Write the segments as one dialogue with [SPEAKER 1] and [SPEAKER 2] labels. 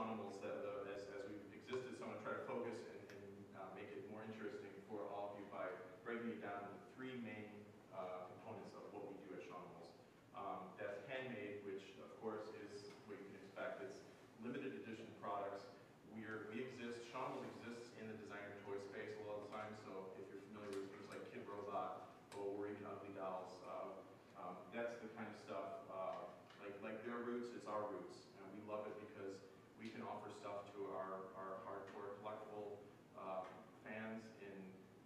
[SPEAKER 1] Shawnimals as we've existed, so I'm going to try to focus and make it more interesting for all of you by breaking it down into three main components of what we do at Shawnimals. That's handmade, which of course is what you can expect. It's limited edition products. Shawnimals exists in the designer toy space a lot of the time, so if you're familiar with things like Kid Robot or even Ugly Dolls, that's the kind of stuff, like their roots, it's our roots. And we love it because we can offer stuff to our hardcore collectible fans in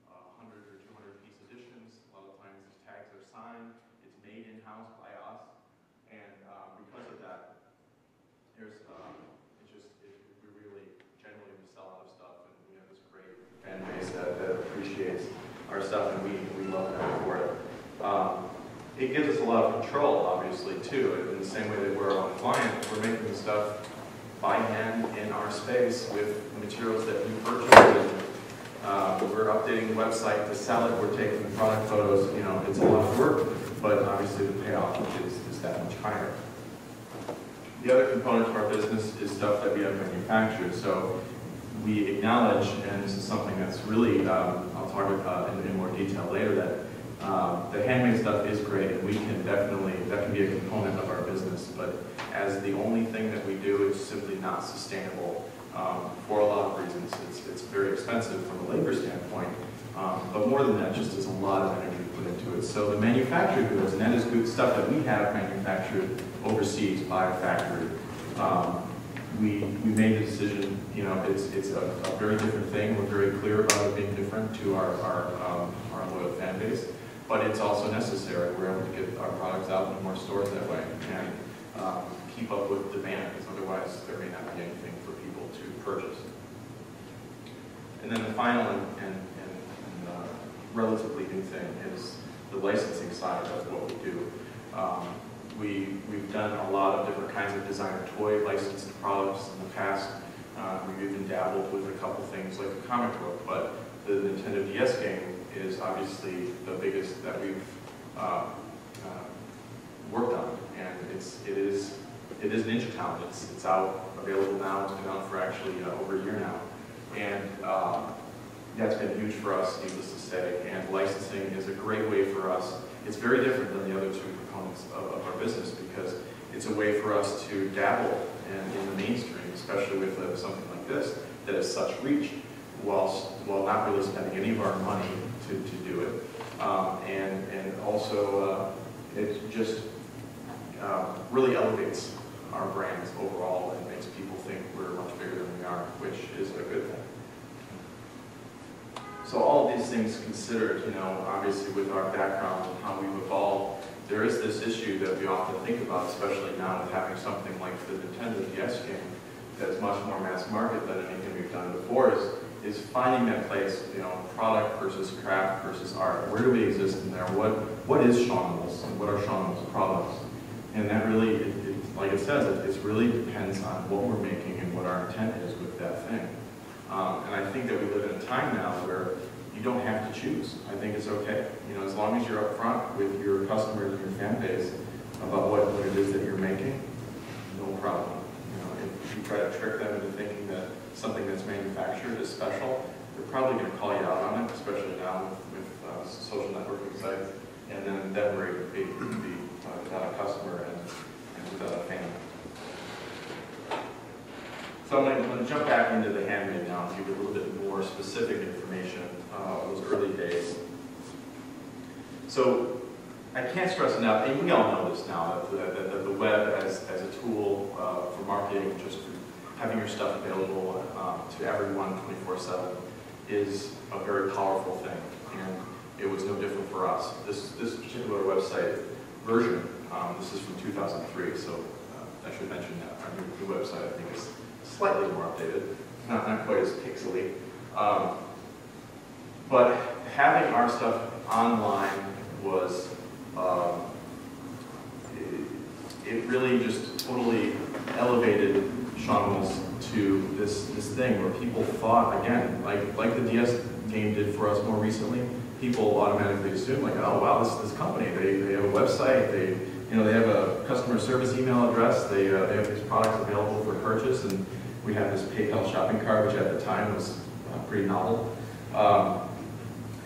[SPEAKER 1] 100 or 200 piece editions. A lot of times these tags are signed, it's made in-house by us, and because of that, we really generally sell a lot of stuff, and we have this great fan base that appreciates our stuff, and we love them for it. It gives us a lot of control, obviously, too. In the same way that we're on client, we're making stuff by hand in our space with the materials that you purchase. We're updating the website to sell it. We're taking the product photos. You know, it's a lot of work, but obviously the payoff is that much higher. The other component of our business is stuff that we have manufactured. So we acknowledge, and this is something that's really, I'll talk about in more detail later, that the handmade stuff is great, and we can definitely, that can be a component of our business, but as the only thing that we do, it's simply not sustainable for a lot of reasons. It's very expensive from a labor standpoint, but more than that, just there's a lot of energy put into it. So the manufactured goods, and that is good stuff that we have manufactured overseas by a factory. We made the decision, you know, it's a very different thing. We're very clear about it being different to our loyal fan base, but it's also necessary. We're able to get our products out into more stores that way and keep up with demand, because otherwise there may not be anything for people to purchase. And then the final and relatively new thing is the licensing side of what we do. We've done a lot of different kinds of designer toy licensed products in the past. We've even dabbled with a couple things like a comic book, but the Nintendo DS game is obviously the biggest that we've worked on, and it is Ninja Town. It's out, available now. It's been out for actually over a year now, and that's been huge for us, needless to say. And licensing is a great way for us. It's very different than the other two components of our business, because it's a way for us to dabble in the mainstream, especially with something like this that has such reach, while not really spending any of our money to do it. And also, it just really elevates our brands overall and makes people think we're much bigger than we are, which is a good thing. So all of these things considered, you know, obviously with our background and how we've evolved, there is this issue that we often think about, especially now with having something like the Nintendo DS game that's much more mass market than anything we've done before, is finding that place, you know, product versus craft versus art. Where do we exist in there? What is Shawnimals, and what are Shawnimals products? And that really, like it says, it really depends on what we're making and what our intent is with that thing. And I think that we live in a time now where you don't have to choose. I think it's okay. You know, as long as you're upfront with your customers and your fan base about what it is that you're making, no problem. You know, if you try to trick them into thinking that something that's manufactured is special, they're probably going to call you out on it, especially now with social networking sites. And then where you would be without a customer and without a fan. So I'm going to jump back into the handmade now and give you a little bit more specific information of those early days. So I can't stress enough, and we all know this now, that the web as a tool for marketing, just for having your stuff available to everyone 24/7 is a very powerful thing. And it was no different for us. This particular website version, this is from 2003, so I should mention that our new website, I think, is slightly more updated, not quite as pixely. But having our stuff online was, it really just totally elevated Shawnimals to this thing where people thought, again, like the DS game did for us more recently, people automatically assume, like, oh wow, this company, they have a website, they have a customer service email address, they have these products available for purchase, and we had this PayPal shopping cart, which at the time was pretty novel.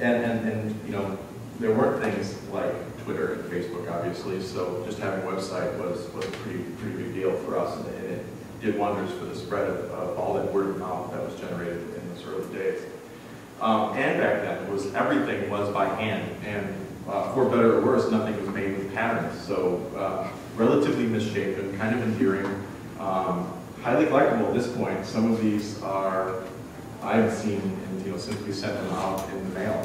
[SPEAKER 1] And you know, there weren't things like Twitter and Facebook, obviously, so just having a website was a pretty big deal for us, and it did wonders for the spread of all that word of mouth that was generated in those early days. And back then, everything was by hand, and for better or worse, nothing was made with patterns. So relatively misshapen, kind of endearing, highly collectible at this point. Some of these are I haven't seen, and since we sent them out in the mail.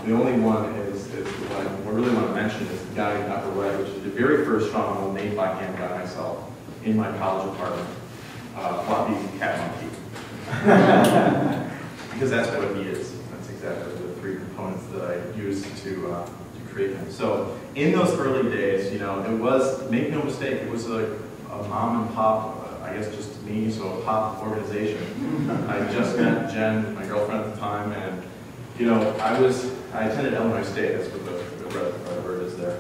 [SPEAKER 1] The only one is the one I really want to mention is the guy in upper right, which is the very first Shawnimals made by hand by myself in my college apartment. Floppy cat monkey. Because that's what he is. That's exactly the three components that I used to create him. So in those early days, it was, make no mistake, it was like a mom and pop, I guess just me, so a pop organization. I just met Jen, my girlfriend at the time, and I attended Illinois State, that's what the red word is there.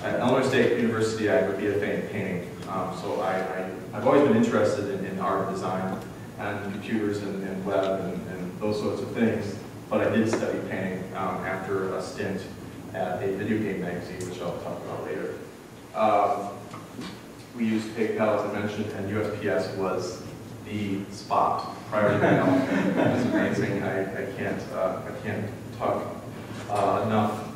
[SPEAKER 1] At Illinois State University, I would be a fan of painting. So I've always been interested in art and design and computers and web and those sorts of things, but I did study painting after a stint at a video game magazine, which I'll talk about later. We used PayPal, as I mentioned, and USPS was the spot prior to mail. It was amazing. I can't talk enough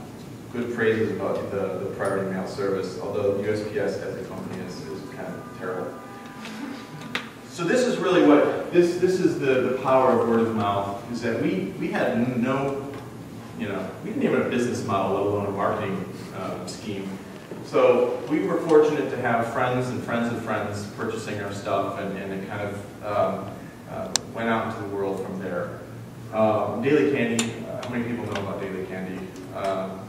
[SPEAKER 1] good praises about the priority mail service, although USPS as a company is kind of terrible. So this is really what, this is the power of word of mouth, is that we had no, we didn't even have a business model, let alone a marketing scheme. So we were fortunate to have friends and friends of friends purchasing our stuff, and it kind of went out into the world from there. Daily Candy, how many people know about Daily Candy?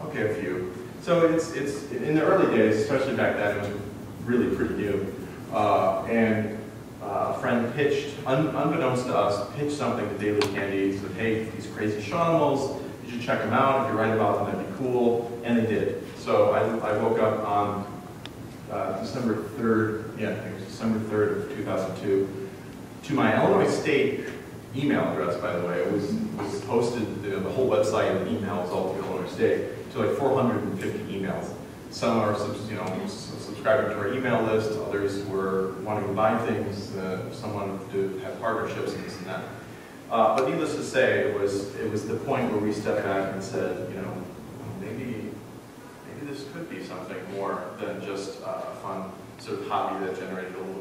[SPEAKER 1] Okay, a few. So it's in the early days, especially back then, it was really pretty new. And a friend pitched, unbeknownst to us, pitched something to Daily Candy, said, hey, these crazy Shawnimals, you should check them out. If you write about them, that'd be cool. And they did. So I woke up on December 3rd, I think it was December 3rd of 2002, to my Illinois State email address, by the way. It was posted, the whole website and emails all to Illinois State, to like 450 emails. Some are subscribing to our email list, others were wanting to buy things, some wanted to have partnerships and this and that. But needless to say, it was the point where we stepped back and said, maybe this could be something more than just a fun sort of hobby that generated a little